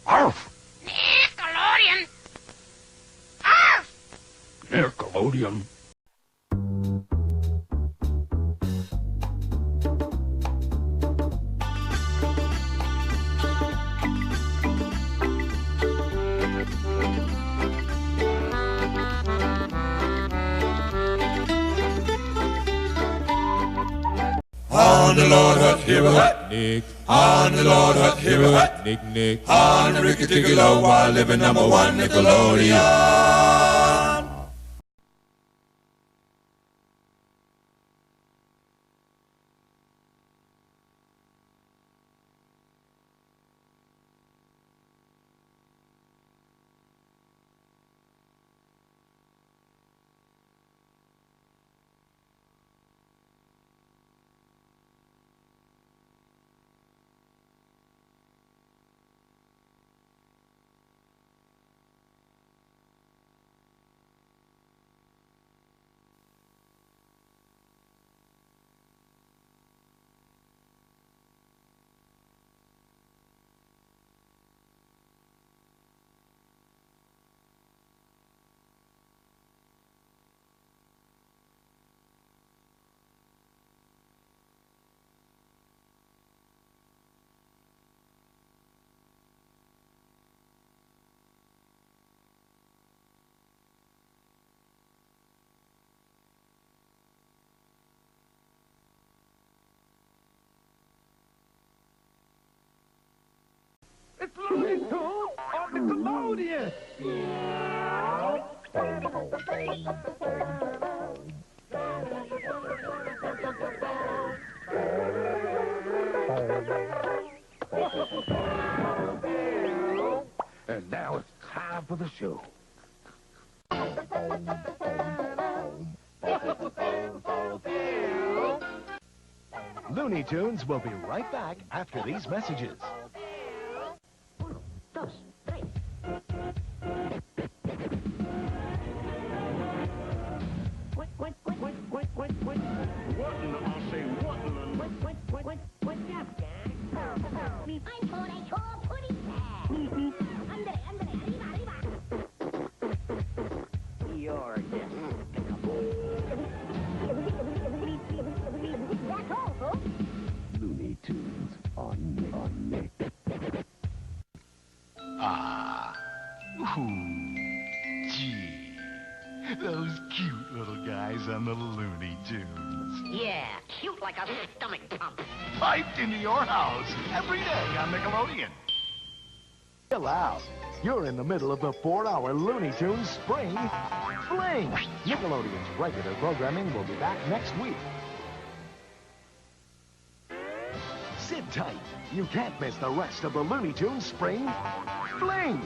Arf! Nickelodeon! Arf! Nickelodeon. On the Lord Hut, here a hut. Nick, On the Lord Hut, here a hut. Nick. On the Ricky Ticky Low while living #1 Nickelodeon. It's Looney Tunes on Nickelodeon. And now it's time for the show. Looney Tunes will be right back after these messages. Looney Tunes on Nick. Ah, ooh, gee, those cute little guys on the Looney Tunes. Yeah, cute like a stomach pump. Piped into your house every day on Nickelodeon. Chill out. You're in the middle of the 4-hour Looney Tunes Spring Fling. Nickelodeon's regular programming will be back next week. Sit tight. You can't miss the rest of the Looney Tunes Spring Fling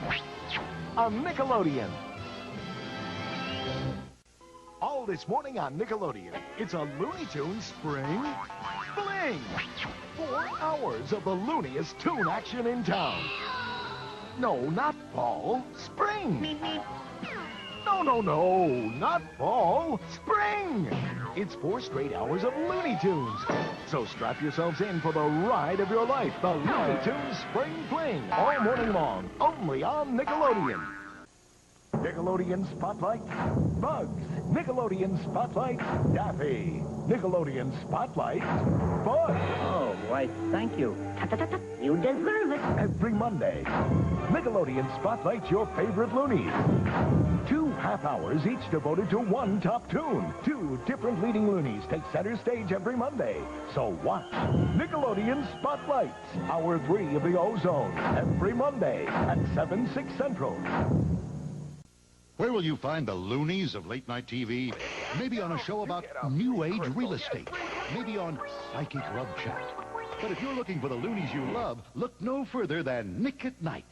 on Nickelodeon. All this morning on Nickelodeon, it's a Looney Tunes Spring Fling. 4 hours of the looniest tune action in town. No, not fall. Spring. No, not fall. Spring. It's 4 straight hours of Looney Tunes. So strap yourselves in for the ride of your life. The Looney Tunes Spring Fling. All morning long. Only on Nickelodeon. Nickelodeon Spotlight, Bugs. Nickelodeon Spotlight, Daffy. Nickelodeon Spotlight, Buzz. Oh, why, thank you. You deserve it. Every Monday, Nickelodeon spotlights your favorite loonies. 2 half hours, each devoted to one top tune. 2 different leading loonies take center stage every Monday. So watch Nickelodeon Spotlights, Hour 3 of the Ozone, every Monday at 7, 6 Central. Where will you find the loonies of late-night TV? Maybe on a show about new age real estate. Maybe on Psychic Love Chat. But if you're looking for the loonies you love, look no further than Nick at Night.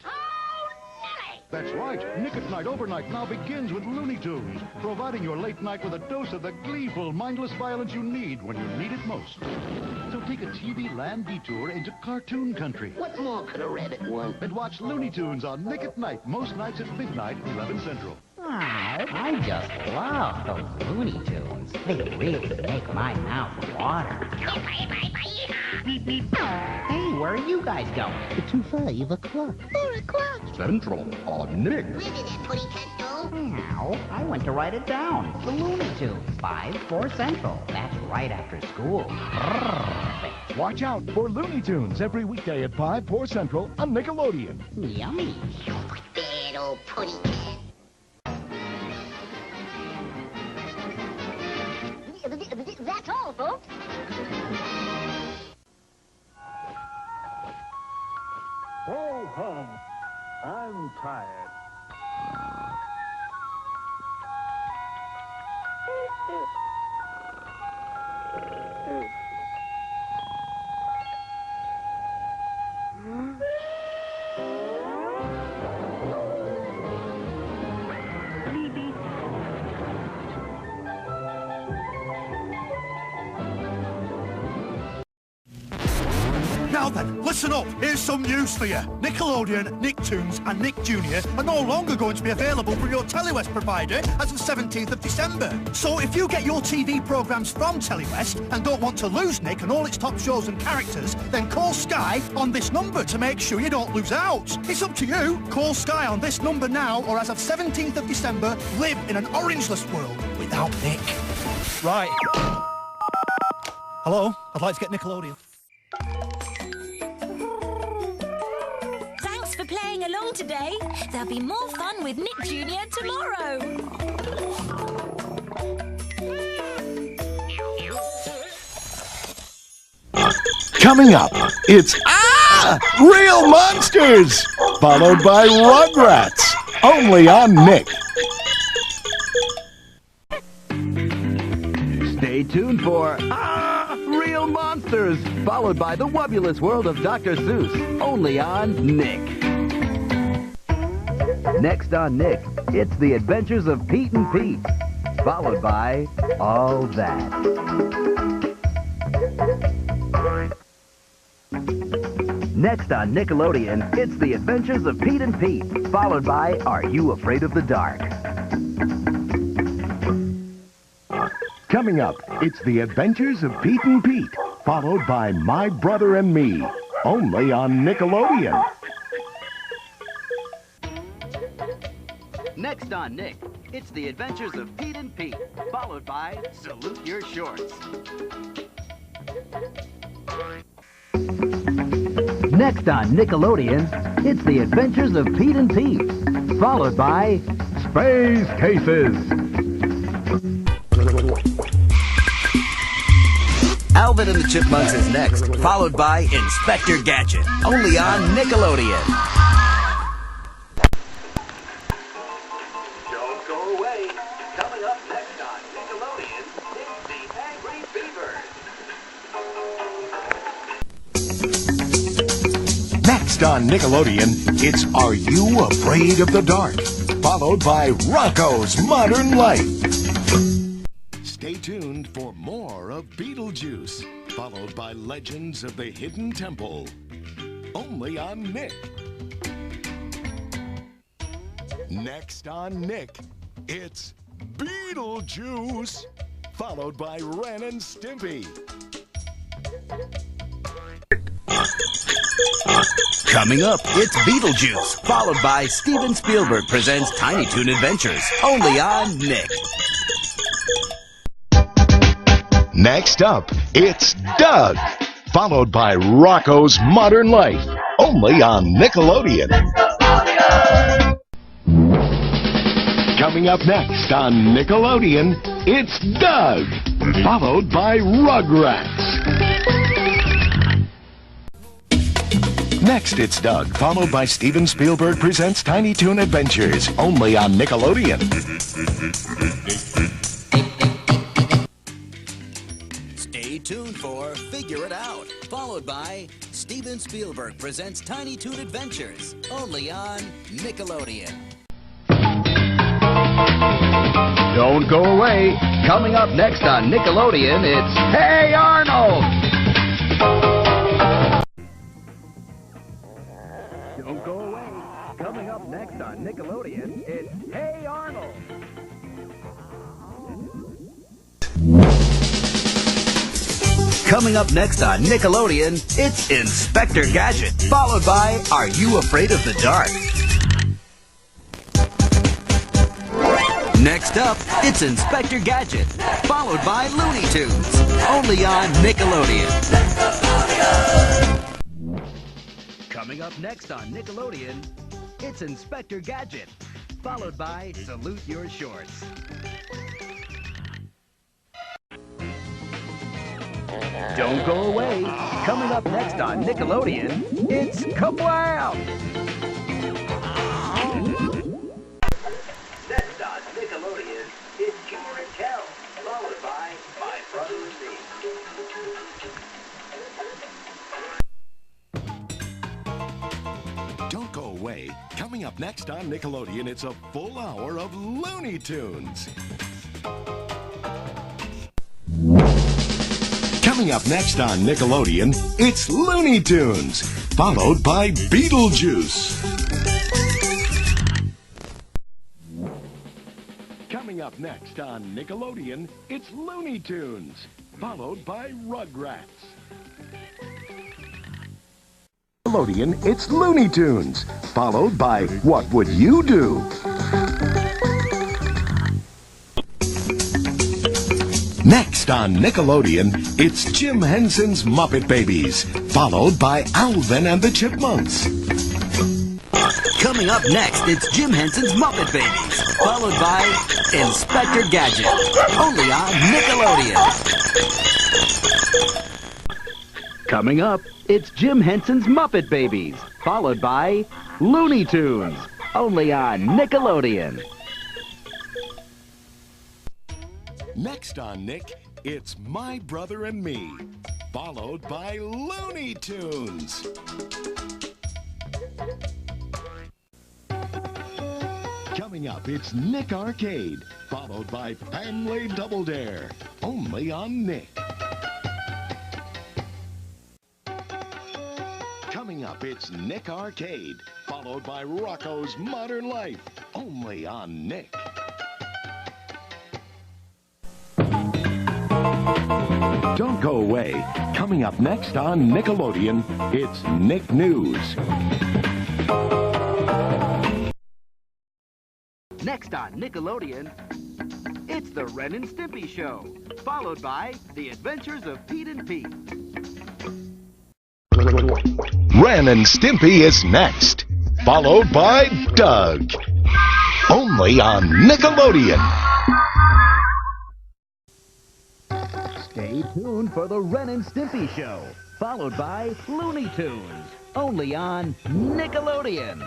That's right. Nick at Night Overnight now begins with Looney Tunes, providing your late night with a dose of the gleeful, mindless violence you need when you need it most. So take a TV land detour into cartoon country. What more could a rabbit want? And watch Looney Tunes on Nick at Night, most nights at midnight, 11 Central. I just love those Looney Tunes. They really make my mouth water. Hey, where are you guys going? To 5 o'clock. 4 o'clock. Central on Nick. Where did that putty cat go? Now, I went to write it down. The Looney Tunes, 5, 4 Central. That's right after school. Perfect. Watch out for Looney Tunes every weekday at 5, 4 Central on Nickelodeon. Yummy. Bad old putty cat. That's all, folks. Oh, hum. I'm tired. Now then, listen up. Here's some news for you. Nickelodeon, NickToons and Nick Jr. are no longer going to be available from your TeleWest provider as of 17th of December. So if you get your TV programmes from TeleWest and don't want to lose Nick and all its top shows and characters, then call Sky on this number to make sure you don't lose out. It's up to you. Call Sky on this number now, or as of 17th of December, live in an orangeless world without Nick. Right. Hello? I'd like to get Nickelodeon. Thanks for playing along today. There'll be more fun with Nick Jr. tomorrow. Coming up, it's Real Monsters, followed by Rugrats, only on Nick. Stay tuned for Real Monsters, followed by the Wubulous World of Dr. Seuss, only on Nick. Next on Nick, it's The Adventures of Pete and Pete, followed by All That. Next on Nickelodeon, it's The Adventures of Pete and Pete, followed by Are You Afraid of the Dark? Coming up, it's The Adventures of Pete and Pete, followed by My Brother and Me, only on Nickelodeon. Next on Nick, it's The Adventures of Pete and Pete, followed by Salute Your Shorts. Next on Nickelodeon, it's The Adventures of Pete and Pete, followed by Space Cases. Alvin and the Chipmunks is next, followed by Inspector Gadget, only on Nickelodeon. Don't go away. Coming up next on Nickelodeon, it's the Angry Beavers. Next on Nickelodeon, it's Are You Afraid of the Dark, followed by Rocco's Modern Life. Stay tuned for more of Beetlejuice, followed by Legends of the Hidden Temple, only on Nick. Next on Nick, it's Beetlejuice, followed by Ren and Stimpy. Coming up, it's Beetlejuice, followed by Steven Spielberg presents Tiny Toon Adventures, only on Nick. Next up, it's Doug, followed by Rocco's Modern Life, only on Nickelodeon. Coming up next on Nickelodeon, it's Doug, followed by Rugrats. Next, it's Doug, followed by Steven Spielberg presents Tiny Toon Adventures, only on Nickelodeon. Stay tuned for Figure It Out, followed by Steven Spielberg presents Tiny Toon Adventures, only on Nickelodeon. Don't go away. Coming up next on Nickelodeon, it's Hey Arnold! Don't go away. Coming up next on Nickelodeon, it's Hey Arnold! Coming Coming up next on Nickelodeon, it's Inspector Gadget, followed by Are You Afraid of the Dark? Next up, it's Inspector Gadget, followed by Looney Tunes, only on Nickelodeon. Coming up next on Nickelodeon, it's Inspector Gadget, followed by Salute Your Shorts. Don't go away. Coming up next on Nickelodeon, it's Kablam! Next on Nickelodeon, it's Kiss and Tell, followed by My Brother and Me. Don't go away. Coming up next on Nickelodeon, it's a full hour of Looney Tunes. Coming up next on Nickelodeon, it's Looney Tunes, followed by Beetlejuice. Coming up next on Nickelodeon, it's Looney Tunes, followed by Rugrats. Nickelodeon, it's Looney Tunes, followed by What Would You Do? Next on Nickelodeon, it's Jim Henson's Muppet Babies, followed by Alvin and the Chipmunks. Coming up next, it's Jim Henson's Muppet Babies, followed by Inspector Gadget, only on Nickelodeon. Coming up, it's Jim Henson's Muppet Babies, followed by Looney Tunes, only on Nickelodeon. Next on Nick, it's My Brother and Me, followed by Looney Tunes. Coming up, it's Nick Arcade, followed by Family Double Dare, only on Nick. Coming up, it's Nick Arcade, followed by Rocco's Modern Life, only on Nick. Don't go away. Coming up next on Nickelodeon, it's Nick News. Next on Nickelodeon, it's the Ren and Stimpy Show, followed by The Adventures of Pete and Pete. Ren and Stimpy is next, followed by Doug. Only on Nickelodeon. Stay tuned for the Ren and Stimpy Show, followed by Looney Tunes, only on Nickelodeon.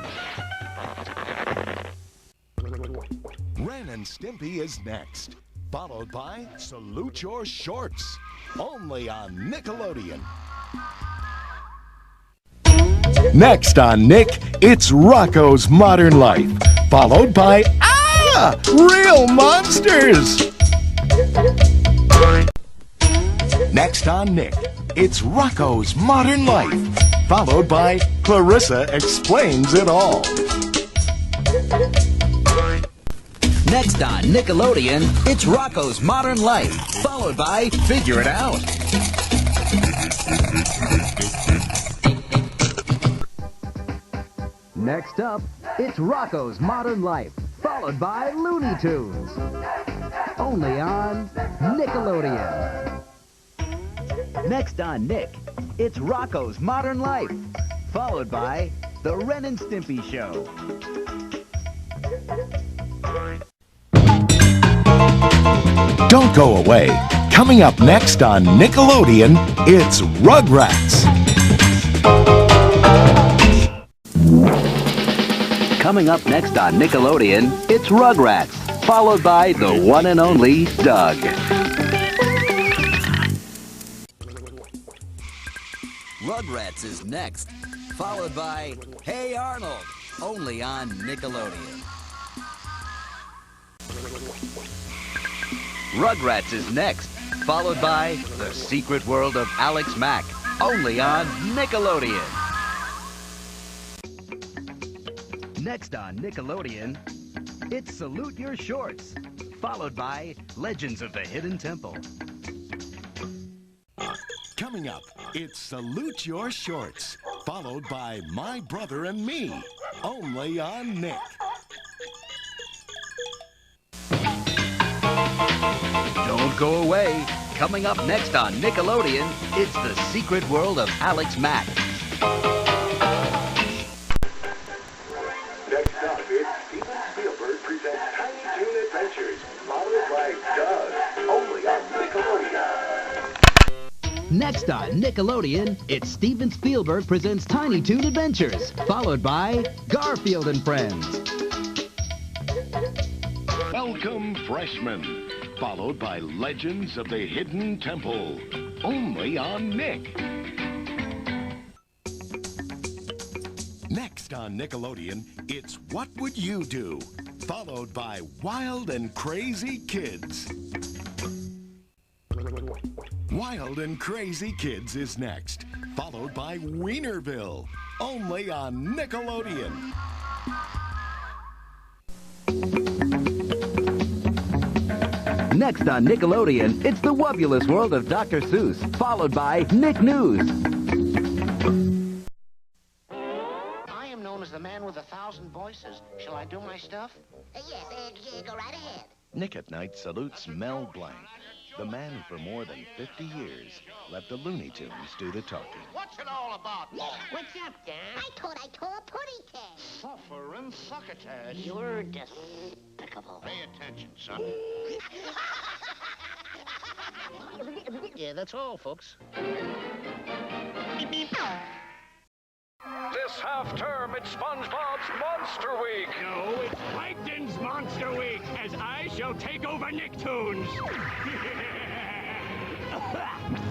Ren and Stimpy is next, followed by Salute Your Shorts, only on Nickelodeon. Next on Nick, it's Rocco's Modern Life, followed by Real Monsters! Next on Nick, it's Rocco's Modern Life, followed by Clarissa Explains It All. Next on Nickelodeon, it's Rocco's Modern Life, followed by Figure It Out. Next up, it's Rocco's Modern Life, followed by Looney Tunes, only on Nickelodeon. Next on Nick, it's Rocco's Modern Life, followed by The Ren and Stimpy Show. Don't go away. Coming up next on Nickelodeon, it's Rugrats. Coming up next on Nickelodeon, it's Rugrats, followed by the one and only Doug. Rugrats is next, followed by Hey Arnold, only on Nickelodeon. Rugrats is next, followed by The Secret World of Alex Mack, only on Nickelodeon. Next on Nickelodeon, it's Salute Your Shorts, followed by Legends of the Hidden Temple. Coming up, it's Salute Your Shorts, followed by My Brother and Me, only on Nick. Don't go away. Coming up next on Nickelodeon, it's The Secret World of Alex Mack. Next up, it's Steven Spielberg presents Tiny Toon Adventures, followed by Doug, only on Nickelodeon. Next on Nickelodeon, it's Steven Spielberg presents Tiny Toon Adventures, followed by Garfield and Friends. Welcome, freshmen, followed by Legends of the Hidden Temple, only on Nick. Next on Nickelodeon, it's What Would You Do? Followed by Wild and Crazy Kids. Wild and Crazy Kids is next, followed by Wienerville, only on Nickelodeon. Next on Nickelodeon, it's the wubulous world of Dr. Seuss, followed by Nick News. I am known as the man with 1,000 voices. Shall I do my stuff? Yes, go right ahead. Nick at Night salutes Mel Blanc, the man who for more than 50 years let the Looney Tunes do the talking. What's it all about? What's up, Dan? I thought I tore a putty cat. Suffer and succotash. You're despicable. Pay attention, son. Yeah, that's all, folks. This half-term, it's SpongeBob's Monster Week. No, it's Plankton's Monster Week, as I shall take over NickToons.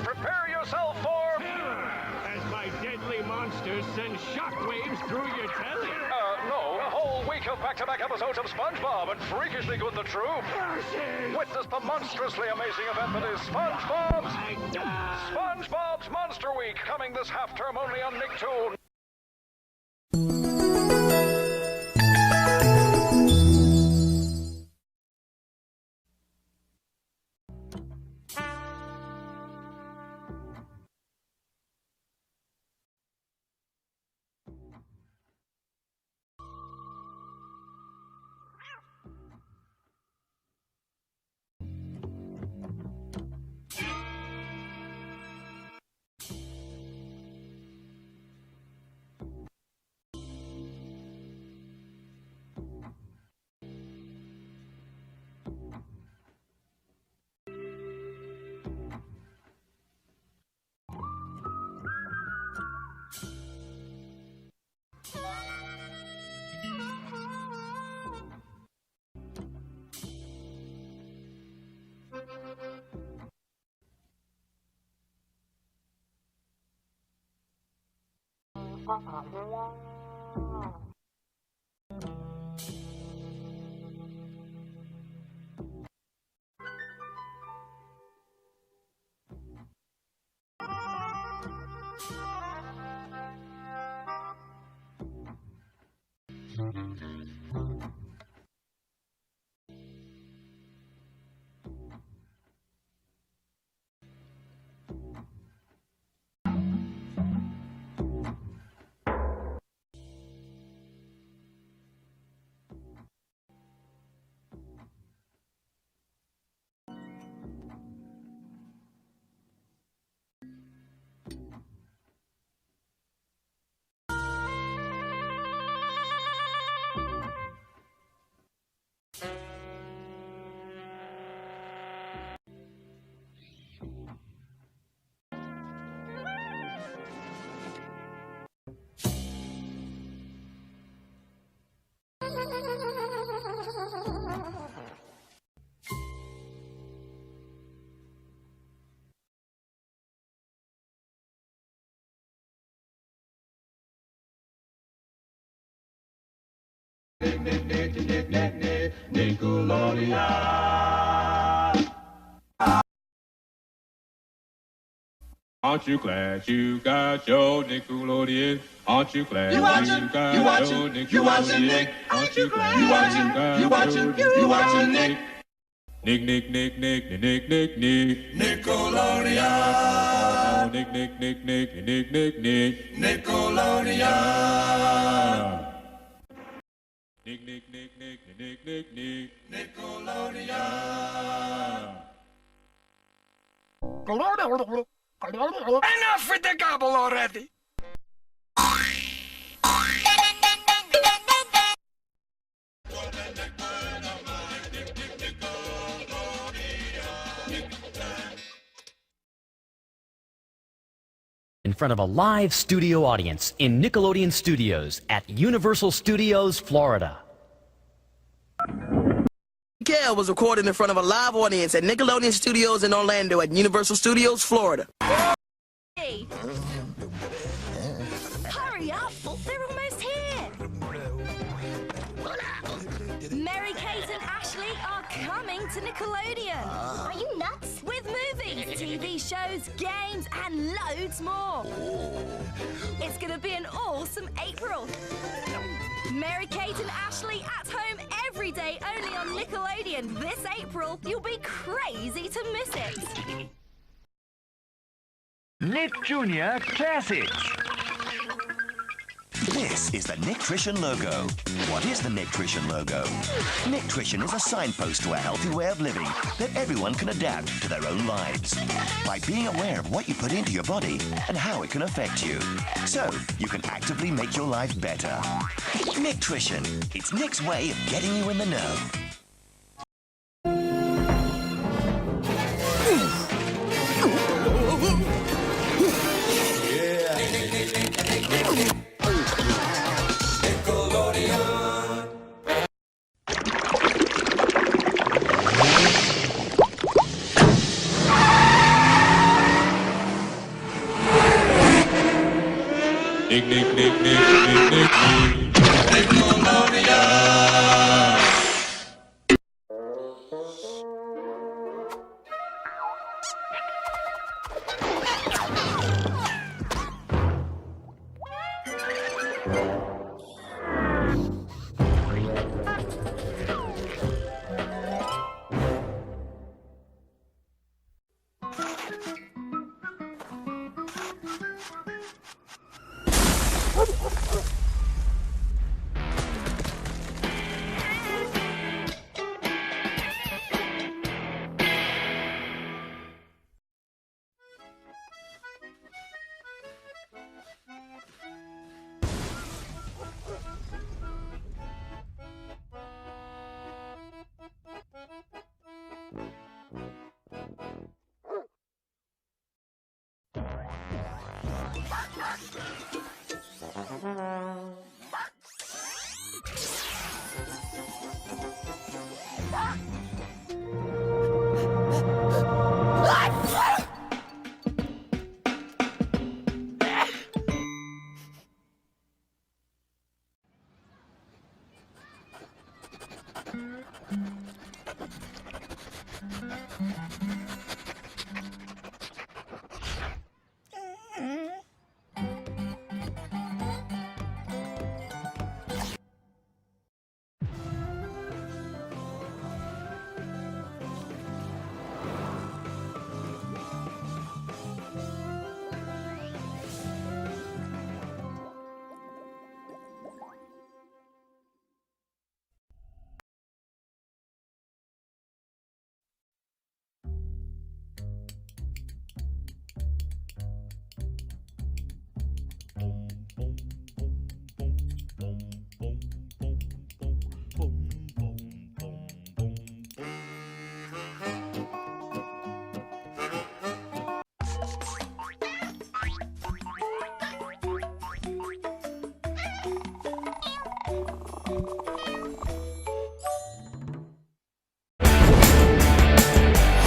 Prepare yourself for Terror, as my deadly monsters send shockwaves through your telly. No, a whole week of back-to-back episodes of SpongeBob and Freakishly Good the Troop. Versus. Witness the monstrously amazing event that is SpongeBob's Monster Week, coming this half-term only on NickToons. Nickelodeon. Aren't you glad you got your Nickelodeon? Aren't you glad you got your Nickelodeon? You watching Nick? Aren't you glad You watching Nick? Nick. Nickelodeon. Nick, Nick, Nick, Nick, Nick, Nick, Nick. Nickelodeon. Nick, Nick, Nick, Nick, Nick, Nick, Nick. Nickelodeon. Enough with the gobble already! In front of a live studio audience in Nickelodeon Studios at Universal Studios, Florida. Kel was recorded in front of a live audience at Nickelodeon Studios in Orlando at Universal Studios, Florida. Hey. Hurry up, they're almost here. Mary Kate and Ashley are coming to Nickelodeon. Are you nuts? With movies, TV shows, games, and loads more. It's gonna be an awesome April. Mary Kate and Ashley at home every day, only on Nickelodeon. This April, you'll be crazy to miss it. Nick Jr. Classics. This is the NickTrition logo. What is the NickTrition logo? NickTrition is a signpost to a healthy way of living that everyone can adapt to their own lives by being aware of what you put into your body and how it can affect you, so you can actively make your life better. NickTrition. It's Nick's way of getting you in the know. Nick, Nick, Nick, Nick, Nick, Nick, Nick. Nickelodeon.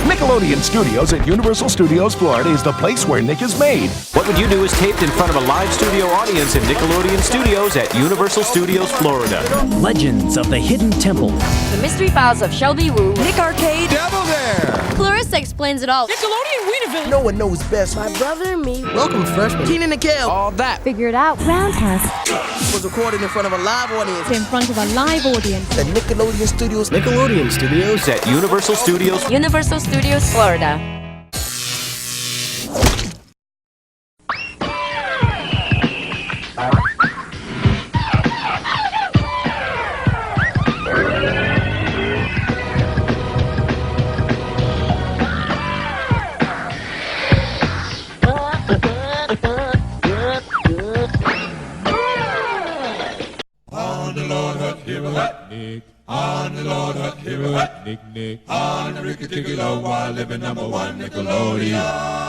Nickelodeon Studios at Universal Studios, Florida is the place where Nick is made. What Would You Do is taped in front of a live studio audience in Nickelodeon Studios at Universal Studios, Florida. Legends of the Hidden Temple. The Mystery Files of Shelby Woo. Nick Arcade. Devil There. Clarissa explains it all. Nickelodeon Wienerville. No one knows best. My brother and me. Welcome, freshman. Keenan and Kel. All that. Figure it out. Roundhouse. Was recorded in front of a live audience. In front of a live audience. The Nickelodeon Studios. Nickelodeon Studios at Universal Studios. Universal Studios, Florida. Nick. On the Lord Hut, hear a hut, Nick, Nick. On the Ricky Ticky Low, while living #1 Nickelodeon.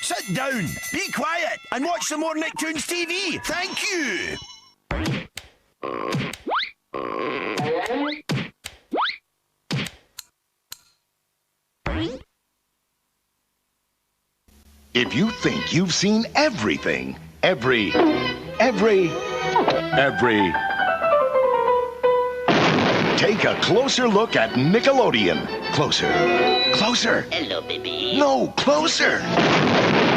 Sit down, be quiet, and watch some more NickToons TV. Thank you. If you think you've seen everything, every... Take a closer look at Nickelodeon. Closer. Closer. Hello, baby. No, closer.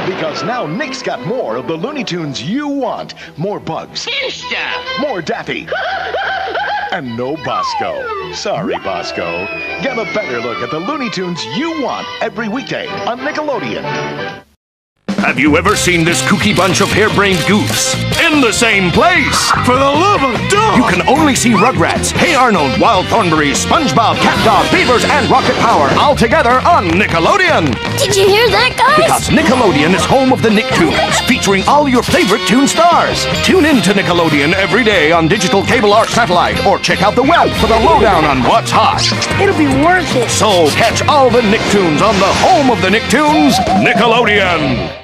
Because now Nick's got more of the Looney Tunes you want. More Bugs. More Daffy. And no Bosco. Sorry, Bosco. Get a better look at the Looney Tunes you want every weekday on Nickelodeon. Have you ever seen this kooky bunch of harebrained goofs in the same place? For the love of dog! You can only see Rugrats, Hey Arnold, Wild Thornberrys, SpongeBob, CatDog, Beavers, and Rocket Power all together on Nickelodeon. Did you hear that, guys? Because Nickelodeon is home of the NickToons, featuring all your favorite Toon stars. Tune in to Nickelodeon every day on digital cable or satellite, or check out the web for the lowdown on what's hot. It'll be worth it. So catch all the NickToons on the home of the NickToons, Nickelodeon.